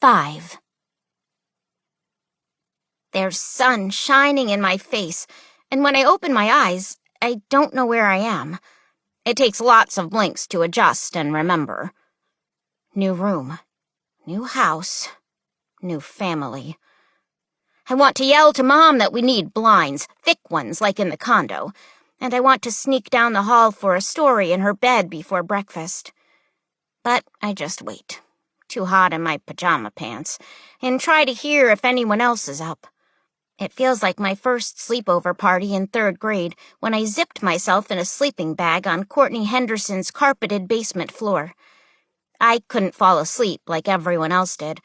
5. There's sun shining in my face, and when I open my eyes, I don't know where I am. It takes lots of blinks to adjust and remember. New room, new house, new family. I want to yell to Mom that we need blinds, thick ones like in the condo, and I want to sneak down the hall for a story in her bed before breakfast. But I just wait, too hot in my pajama pants, and try to hear if anyone else is up. It feels like my first sleepover party in 3rd grade when I zipped myself in a sleeping bag on Courtney Henderson's carpeted basement floor. I couldn't fall asleep like everyone else did,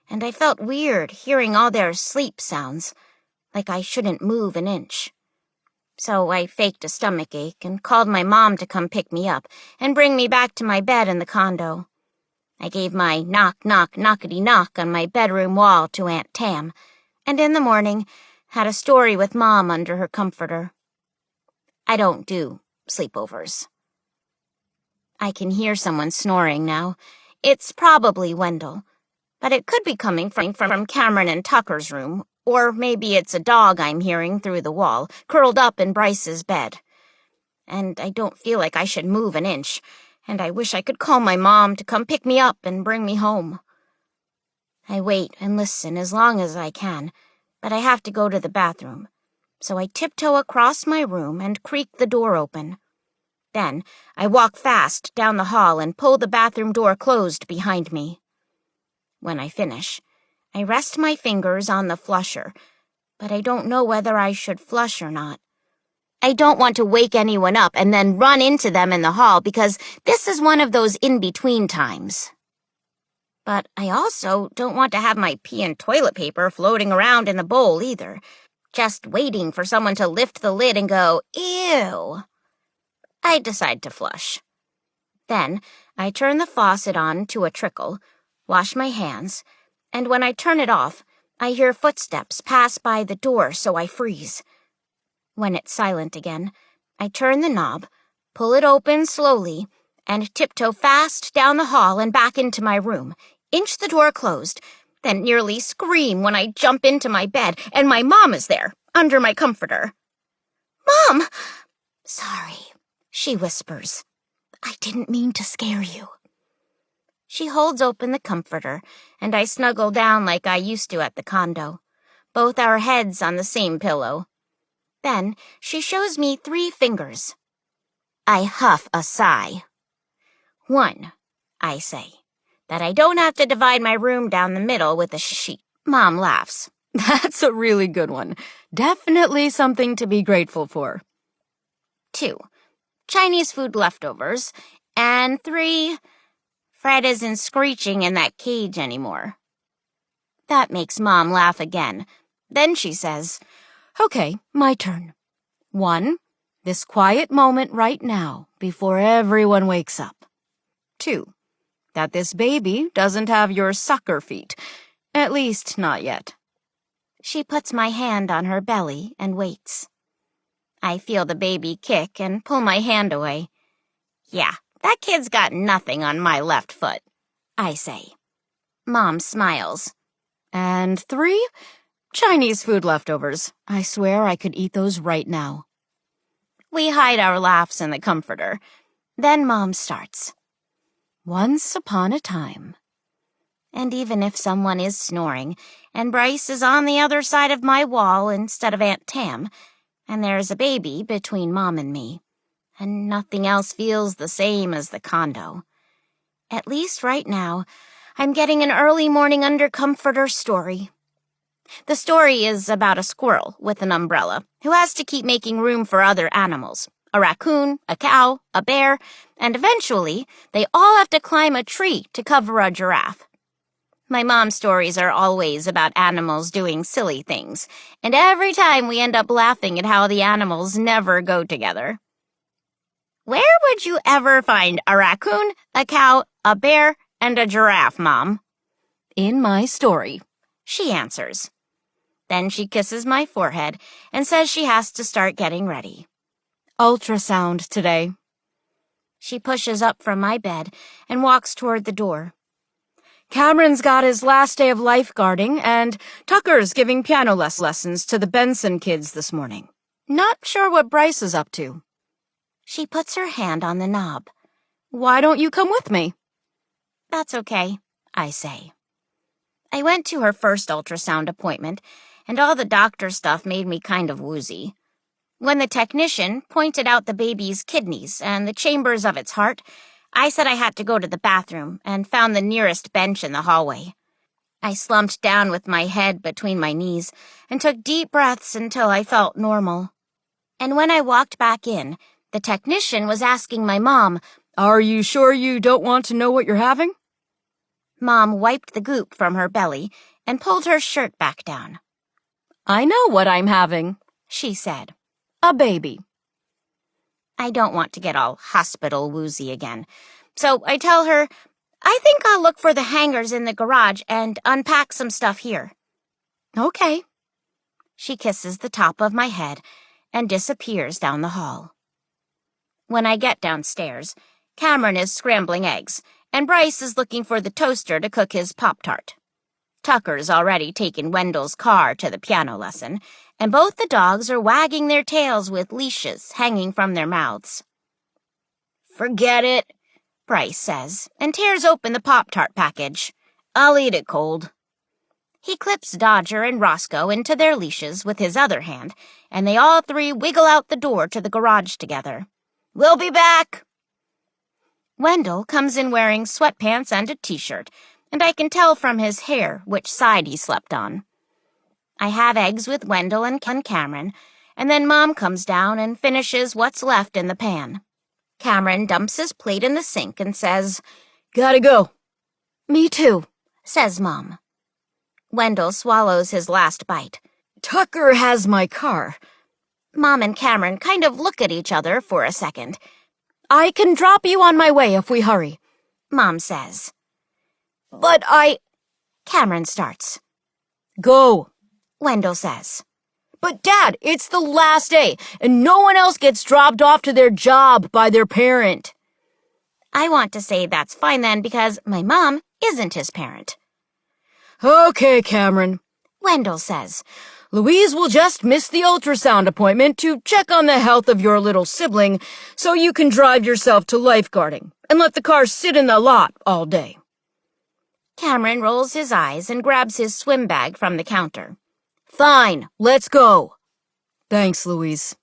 and I felt weird hearing all their sleep sounds, like I shouldn't move an inch. So I faked a stomachache and called my mom to come pick me up and bring me back to my bed in the condo. I gave my knock, knock, knockety knock on my bedroom wall to Aunt Tam, and in the morning had a story with Mom under her comforter. I don't do sleepovers. I can hear someone snoring now. It's probably Wendell, but it could be coming from Cameron and Tucker's room, or maybe it's a dog I'm hearing through the wall, curled up in Bryce's bed. And I don't feel like I should move an inch, and I wish I could call my mom to come pick me up and bring me home. I wait and listen as long as I can, but I have to go to the bathroom, so I tiptoe across my room and creak the door open. Then I walk fast down the hall and pull the bathroom door closed behind me. When I finish, I rest my fingers on the flusher, but I don't know whether I should flush or not. I don't want to wake anyone up and then run into them in the hall because this is one of those in-between times. But I also don't want to have my pee and toilet paper floating around in the bowl either, just waiting for someone to lift the lid and go, ew. I decide to flush. Then I turn the faucet on to a trickle, wash my hands, and when I turn it off, I hear footsteps pass by the door, so I freeze. When it's silent again, I turn the knob, pull it open slowly, and tiptoe fast down the hall and back into my room, inch the door closed, then nearly scream when I jump into my bed, and my mom is there, under my comforter. "Mom!" "Sorry," she whispers. "I didn't mean to scare you." She holds open the comforter, and I snuggle down like I used to at the condo, both our heads on the same pillow. Then she shows me 3 fingers. I huff a sigh. 1, I say, that I don't have to divide my room down the middle with a sheet. Mom laughs. That's a really good one. Definitely something to be grateful for. 2, Chinese food leftovers. And 3, Fred isn't screeching in that cage anymore. That makes Mom laugh again. Then she says, Okay, my turn. 1, this quiet moment right now before everyone wakes up. 2, that this baby doesn't have your sucker feet. At least, not yet. She puts my hand on her belly and waits. I feel the baby kick and pull my hand away. Yeah, that kid's got nothing on my left foot, I say. Mom smiles. And 3, Chinese food leftovers. I swear I could eat those right now. We hide our laughs in the comforter. Then Mom starts. Once upon a time. And even if someone is snoring, and Bryce is on the other side of my wall instead of Aunt Tam, and there's a baby between Mom and me, and nothing else feels the same as the condo. At least right now, I'm getting an early morning under comforter story. The story is about a squirrel with an umbrella who has to keep making room for other animals, a raccoon, a cow, a bear, and eventually they all have to climb a tree to cover a giraffe. My mom's stories are always about animals doing silly things, and every time we end up laughing at how the animals never go together. Where would you ever find a raccoon, a cow, a bear, and a giraffe, Mom? In my story, she answers. Then she kisses my forehead and says she has to start getting ready. Ultrasound today. She pushes up from my bed and walks toward the door. Cameron's got his last day of lifeguarding, and Tucker's giving piano lessons to the Benson kids this morning. Not sure what Bryce is up to. She puts her hand on the knob. Why don't you come with me? That's okay, I say. I went to her first ultrasound appointment, and all the doctor stuff made me kind of woozy. When the technician pointed out the baby's kidneys and the chambers of its heart, I said I had to go to the bathroom and found the nearest bench in the hallway. I slumped down with my head between my knees and took deep breaths until I felt normal. And when I walked back in, the technician was asking my mom, "Are you sure you don't want to know what you're having?" Mom wiped the goop from her belly and pulled her shirt back down. "I know what I'm having," she said. "A baby." I don't want to get all hospital woozy again, so I tell her, I think I'll look for the hangers in the garage and unpack some stuff here. Okay. She kisses the top of my head and disappears down the hall. When I get downstairs, Cameron is scrambling eggs, and Bryce is looking for the toaster to cook his Pop-Tart. Tucker's already taken Wendell's car to the piano lesson, and both the dogs are wagging their tails with leashes hanging from their mouths. "Forget it," Bryce says, and tears open the Pop-Tart package. "I'll eat it cold." He clips Dodger and Roscoe into their leashes with his other hand, and they all three wiggle out the door to the garage together. "We'll be back." Wendell comes in wearing sweatpants and a t-shirt, and I can tell from his hair which side he slept on. I have eggs with Wendell and Cameron, and then Mom comes down and finishes what's left in the pan. Cameron dumps his plate in the sink and says, "Gotta go." "Me too," says Mom. Wendell swallows his last bite. "Tucker has my car." Mom and Cameron kind of look at each other for a second. "I can drop you on my way if we hurry," Mom says. "But Cameron starts. "Go," Wendell says. "But Dad, it's the last day, and no one else gets dropped off to their job by their parent." I want to say that's fine then because my mom isn't his parent. "Okay, Cameron," Wendell says. "Louise will just miss the ultrasound appointment to check on the health of your little sibling so you can drive yourself to lifeguarding and let the car sit in the lot all day." Cameron rolls his eyes and grabs his swim bag from the counter. "Fine, let's go." "Thanks, Louise,"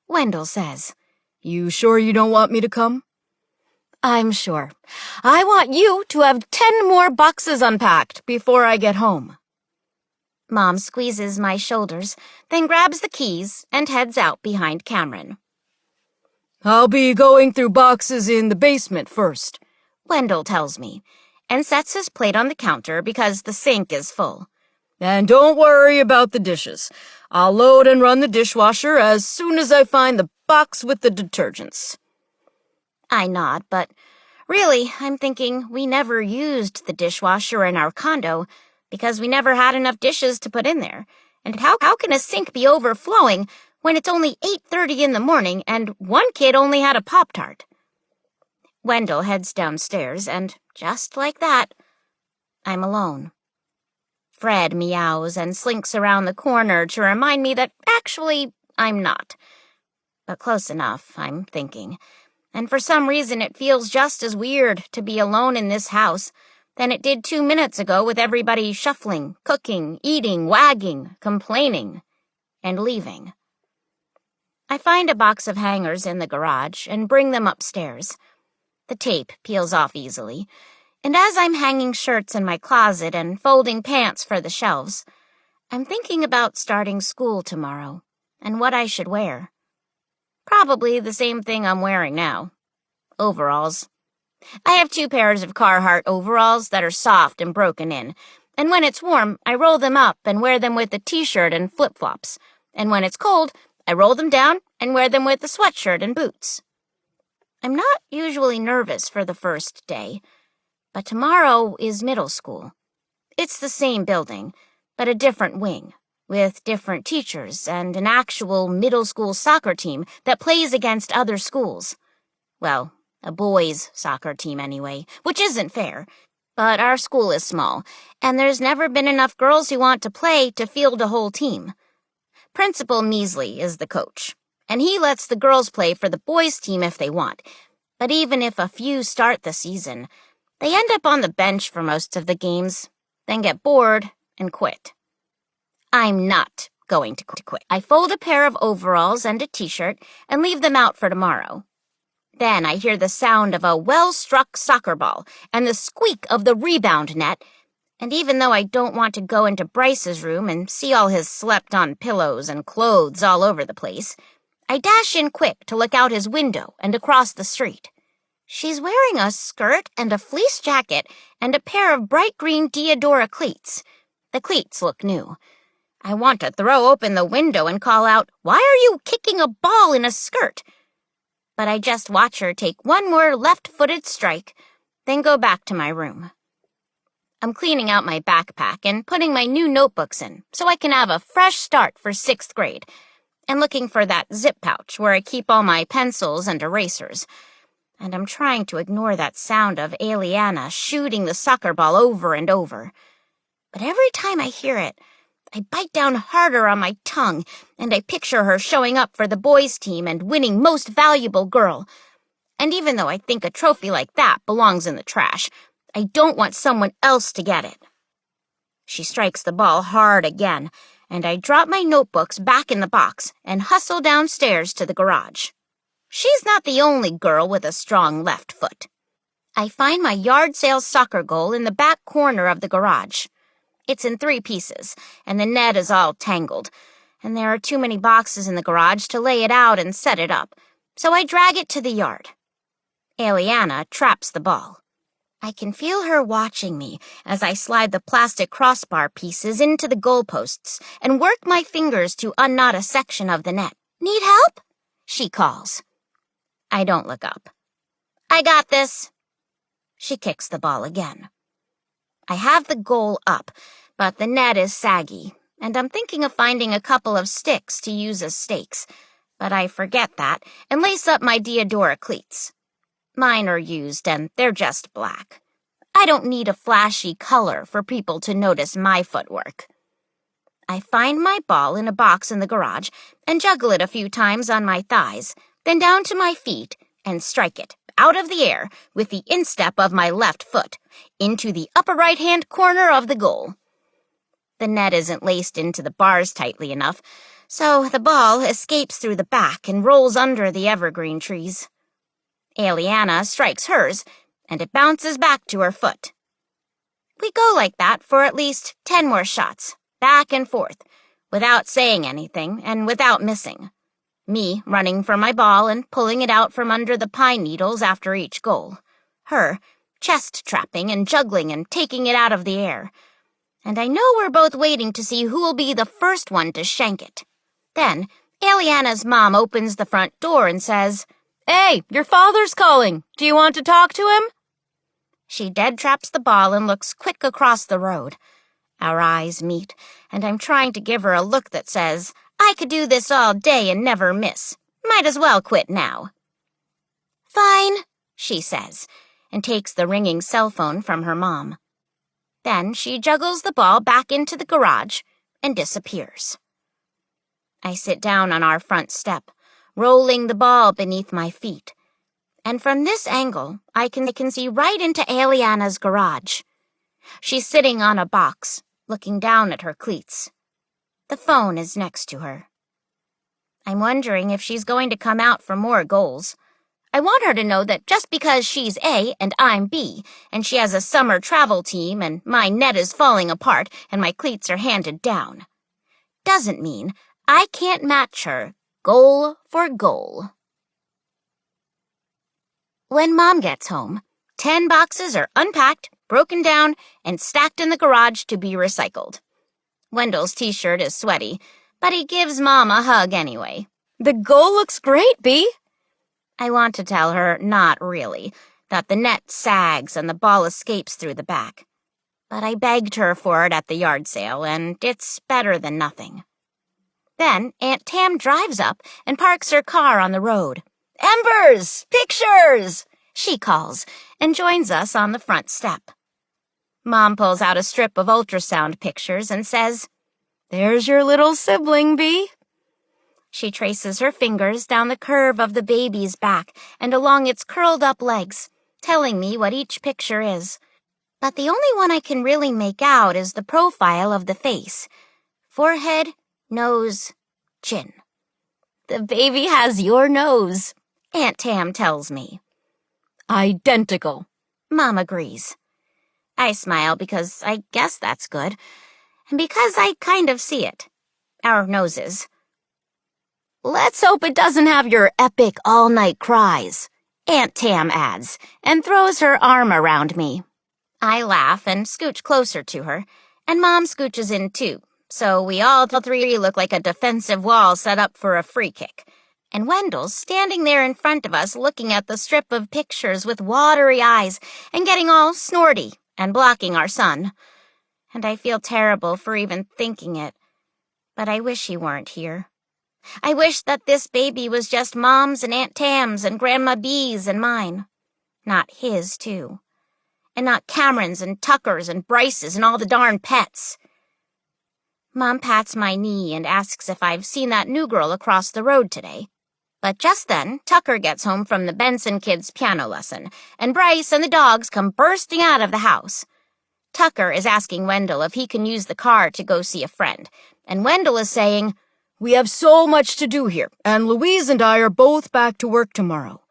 Wendell says. "You sure you don't want me to come?" "I'm sure. I want you to have 10 more boxes unpacked before I get home." Mom squeezes my shoulders, then grabs the keys and heads out behind Cameron. "I'll be going through boxes in the basement first," Wendell tells me, and sets his plate on the counter because the sink is full. "And don't worry about the dishes. I'll load and run the dishwasher as soon as I find the box with the detergents." I nod, but really, I'm thinking we never used the dishwasher in our condo because we never had enough dishes to put in there. And how can a sink be overflowing when it's only 8:30 in the morning and one kid only had a Pop-Tart? Wendell heads downstairs, and just like that, I'm alone. Fred meows and slinks around the corner to remind me that actually I'm not. But close enough, I'm thinking. And for some reason it feels just as weird to be alone in this house than it did 2 minutes ago with everybody shuffling, cooking, eating, wagging, complaining, and leaving. I find a box of hangers in the garage and bring them upstairs. The tape peels off easily, and as I'm hanging shirts in my closet and folding pants for the shelves, I'm thinking about starting school tomorrow and what I should wear. Probably the same thing I'm wearing now. Overalls. I have 2 pairs of Carhartt overalls that are soft and broken in, and when it's warm, I roll them up and wear them with a t-shirt and flip-flops, and when it's cold, I roll them down and wear them with a sweatshirt and boots. I'm not usually nervous for the first day, but tomorrow is middle school. It's the same building, but a different wing, with different teachers and an actual middle school soccer team that plays against other schools. Well, a boys' soccer team anyway, which isn't fair, But our school is small, and there's never been enough girls who want to play to field a whole team. Principal Measley is the coach, and he lets the girls play for the boys' team if they want. But even if a few start the season, they end up on the bench for most of the games, then get bored and quit. I'm not going to quit. I fold a pair of overalls and a t-shirt and leave them out for tomorrow. Then I hear the sound of a well-struck soccer ball and the squeak of the rebound net, and even though I don't want to go into Bryce's room and see all his slept-on pillows and clothes all over the place, I dash in quick to look out his window and across the street. She's wearing a skirt and a fleece jacket and a pair of bright green Diodora cleats. The cleats look new. I want to throw open the window and call out, "Why are you kicking a ball in a skirt?" But I just watch her take one more left-footed strike, then go back to my room. I'm cleaning out my backpack and putting my new notebooks in so I can have a fresh start for 6th grade, and looking for that zip pouch where I keep all my pencils and erasers. And I'm trying to ignore that sound of Aliana shooting the soccer ball over and over. But every time I hear it, I bite down harder on my tongue, and I picture her showing up for the boys' team and winning Most Valuable Girl. And even though I think a trophy like that belongs in the trash, I don't want someone else to get it. She strikes the ball hard again, and I drop my notebooks back in the box and hustle downstairs to the garage. She's not the only girl with a strong left foot. I find my yard sale soccer goal in the back corner of the garage. It's in 3 pieces, and the net is all tangled, and there are too many boxes in the garage to lay it out and set it up, so I drag it to the yard. Aliana traps the ball. I can feel her watching me as I slide the plastic crossbar pieces into the goalposts and work my fingers to unknot a section of the net. "Need help?" she calls. I don't look up. "I got this." She kicks the ball again. I have the goal up, but the net is saggy, and I'm thinking of finding a couple of sticks to use as stakes, but I forget that and lace up my Diodora cleats. Mine are used, and they're just black. I don't need a flashy color for people to notice my footwork. I find my ball in a box in the garage and juggle it a few times on my thighs, then down to my feet and strike it out of the air with the instep of my left foot into the upper right-hand corner of the goal. The net isn't laced into the bars tightly enough, so the ball escapes through the back and rolls under the evergreen trees. Aliana strikes hers, and it bounces back to her foot. We go like that for at least 10 more shots, back and forth, without saying anything and without missing. Me running for my ball and pulling it out from under the pine needles after each goal. Her chest trapping and juggling and taking it out of the air. And I know we're both waiting to see who'll be the first one to shank it. Then Aliana's mom opens the front door and says, "Hey, your father's calling. Do you want to talk to him?" She dead traps the ball and looks quick across the road. Our eyes meet, and I'm trying to give her a look that says, "I could do this all day and never miss. Might as well quit now." "Fine," she says, and takes the ringing cell phone from her mom. Then she juggles the ball back into the garage and disappears. I sit down on our front step, rolling the ball beneath my feet. And from this angle, I can see right into Aliana's garage. She's sitting on a box, looking down at her cleats. The phone is next to her. I'm wondering if she's going to come out for more goals. I want her to know that just because she's A and I'm B, and she has a summer travel team and my net is falling apart and my cleats are handed down, doesn't mean I can't match her goal for goal. When Mom gets home, 10 boxes are unpacked, broken down, and stacked in the garage to be recycled. Wendell's t-shirt is sweaty, but he gives Mom a hug anyway. "The goal looks great, Bee." I want to tell her, not really, that the net sags and the ball escapes through the back. But I begged her for it at the yard sale, and it's better than nothing. Then Aunt Tam drives up and parks her car on the road. "Embers! Pictures!" she calls, and joins us on the front step. Mom pulls out a strip of ultrasound pictures and says, "There's your little sibling, Bee." She traces her fingers down the curve of the baby's back and along its curled-up legs, telling me what each picture is. But the only one I can really make out is the profile of the face. Forehead, nose, chin. The baby has your nose, Aunt Tam tells me. "Identical," Mom agrees. I smile because I guess that's good, and because I kind of see it. Our noses. Let's hope it doesn't have your epic all-night cries, Aunt Tam adds, and throws her arm around me. I laugh and scooch closer to her, and Mom scooches in too, so we all three look like a defensive wall set up for a free kick. And Wendell's standing there in front of us looking at the strip of pictures with watery eyes and getting all snorty and blocking our sun. And I feel terrible for even thinking it, but I wish he weren't here. I wish that this baby was just Mom's and Aunt Tam's and Grandma Bee's and mine. Not his, too. And not Cameron's and Tucker's and Bryce's and all the darn pets. Mom pats my knee and asks if I've seen that new girl across the road today. But just then, Tucker gets home from the Benson kids' piano lesson, and Bryce and the dogs come bursting out of the house. Tucker is asking Wendell if he can use the car to go see a friend, and Wendell is saying, "We have so much to do here, and Louise and I are both back to work tomorrow."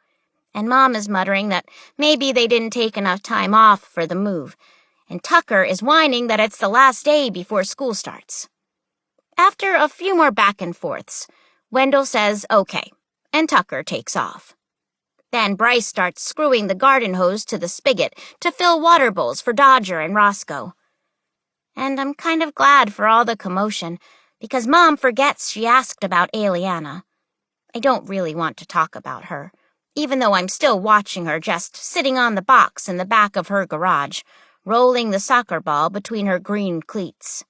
And Mom is muttering that maybe they didn't take enough time off for the move, and Tucker is whining that it's the last day before school starts. After a few more back and forths, Wendell says okay, and Tucker takes off. Then Bryce starts screwing the garden hose to the spigot to fill water bowls for Dodger and Roscoe. And I'm kind of glad for all the commotion, because Mom forgets she asked about Aliana. I don't really want to talk about her, even though I'm still watching her just sitting on the box in the back of her garage, rolling the soccer ball between her green cleats.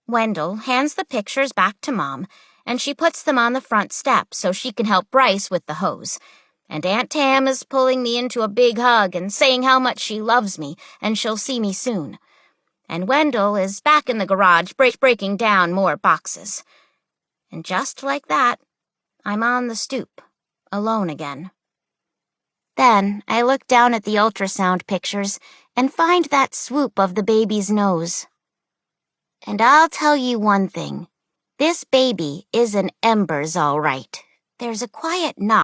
Wendell hands the pictures back to Mom, and she puts them on the front step so she can help Bryce with the hose. And Aunt Tam is pulling me into a big hug and saying how much she loves me and she'll see me soon. And Wendell is back in the garage breaking down more boxes. And just like that, I'm on the stoop, alone again. Then I look down at the ultrasound pictures and find that swoop of the baby's nose. And I'll tell you one thing. This baby is an Embers, all right. There's a quiet knock